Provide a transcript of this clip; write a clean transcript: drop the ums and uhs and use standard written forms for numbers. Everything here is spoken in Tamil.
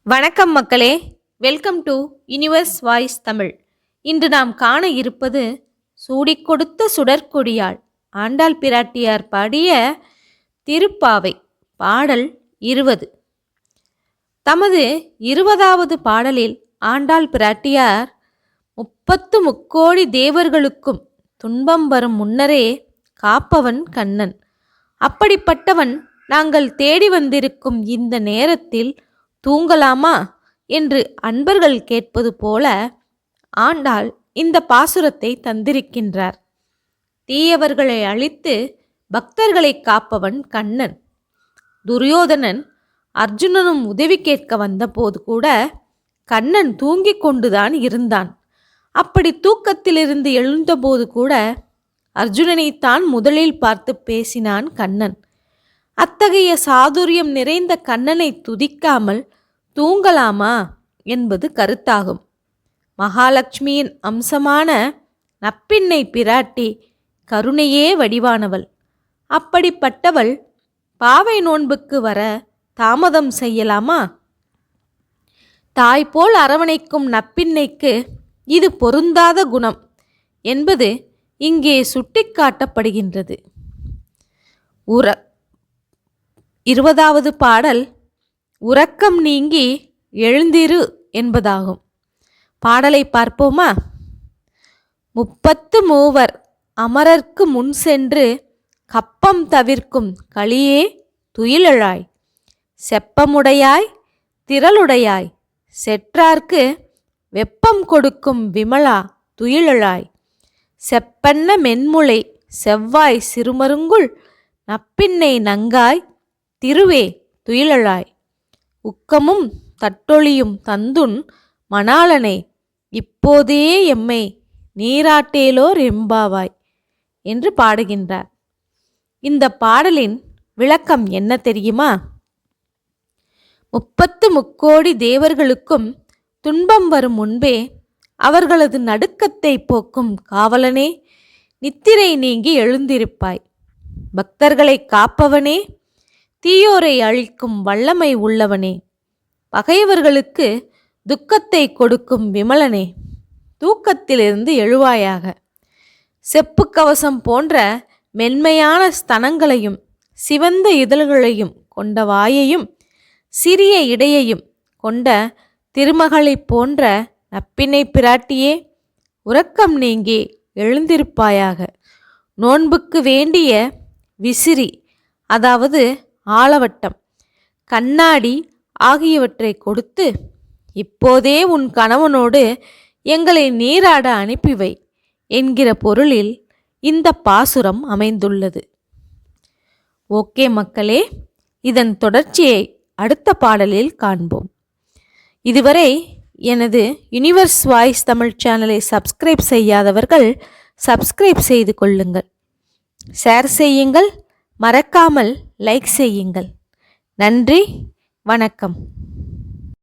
வணக்கம் மக்களே, welcome to universe voice Tamil. இன்று நாம் காண இருப்பது சூடிக் கொடுத்த சுடற்கொடியாள் ஆண்டாள் பிராட்டியார் பாடிய திருப்பாவை பாடல் 20. தமது 20வது பாடலில் ஆண்டாள் பிராட்டியார் 33 தேவர்களுக்கும் துன்பம் வரும் முன்னரே காப்பவன் கண்ணன், அப்படிப்பட்டவன் நாங்கள் தேடி வந்திருக்கும் இந்த நேரத்தில் தூங்கலாமா என்று அன்பர்கள் கேட்பது போல ஆண்டாள் இந்த பாசுரத்தை தந்திருக்கின்றார். தீயவர்களை அழித்து பக்தர்களை காப்பவன் கண்ணன். துரியோதனன் அர்ஜுனனும் உதவி கேட்க வந்தபோது கூட கண்ணன் தூங்கிக் கொண்டுதான் இருந்தான். அப்படி தூக்கத்திலிருந்து எழுந்தபோது கூட அர்ஜுனனைத்தான் முதலில் பார்த்து பேசினான் கண்ணன். அத்தகைய சாதுரியம் நிறைந்த கண்ணனை துதிக்காமல் தூங்கலாமா என்பது கருத்தாகும். மகாலட்சுமியின் அம்சமான நப்பின்னை பிராட்டி கருணையே வடிவானவள். அப்படிப்பட்டவள் பாவை நோன்புக்கு வர தாமதம் செய்யலாமா? தாய்போல் அரவணைக்கும் நப்பின்னைக்கு இது பொருந்தாத குணம் என்பது இங்கே சுட்டிக்காட்டப்படுகின்றது. 20வது பாடல் உறக்கம் நீங்கி எழுந்திரு என்பதாகும். பாடலை பார்ப்போமா? 33 அமரர்க்கு முன் சென்று கப்பம் தவிர்க்கும் களியே துயிலழாய், செப்பமுடையாய் திரளுடையாய், செற்றார்க்கு வெப்பம் கொடுக்கும் விமலா துயிலழாய், செப்பன்ன மென்முளை செவ்வாய் சிறுமருங்குல் நப்பின்னை நங்காய் திருவே துயிலழாய், உக்கமும் தட்டொழியும் தந்துன் மணாளனை இப்போதே எம்மை நீராட்டேலோர் எம்பாவாய் என்று பாடுகின்றார். இந்த பாடலின் விளக்கம் என்ன தெரியுமா? 33 தேவர்களுக்கும் துன்பம் வரும் முன்பே அவர்களது நடுக்கத்தை போக்கும் காவலனே, நித்திரை நீங்கி எழுந்திருப்பாய். பக்தர்களை காப்பவனே, தீயோரை அழிக்கும் வல்லமை உள்ளவனே, பகைவர்களுக்கு துக்கத்தை கொடுக்கும் விமலனே, தூக்கத்திலிருந்து எழுவாயாக. செப்பு கவசம் போன்ற மென்மையான ஸ்தனங்களையும் சிவந்த இதழ்களையும் கொண்ட வாயையும் சிறிய இடையையும் கொண்ட திருமகளை போன்ற நப்பினை பிராட்டியே, உறக்கம் நீங்கி எழுந்திருப்பாயாக. நோன்புக்கு வேண்டிய விசிறி, அதாவது ஆலவட்டம், கண்ணாடி ஆகியவற்றை கொடுத்து இப்போதே உன் கணவனோடு எங்களை நீராட அனுப்பிவை என்கிற பொருளில் இந்த பாசுரம் அமைந்துள்ளது. ஓகே மக்களே, இதன் தொடர்ச்சியை அடுத்த பாடலில் காண்போம். இதுவரை எனது யுனிவர்ஸ் வாய்ஸ் தமிழ் சேனலை சப்ஸ்கிரைப் செய்யாதவர்கள் சப்ஸ்கிரைப் செய்து கொள்ளுங்கள், ஷேர் செய்யுங்கள், மறக்காமல் லைக் செய்யுங்கள். நன்றி, வணக்கம்.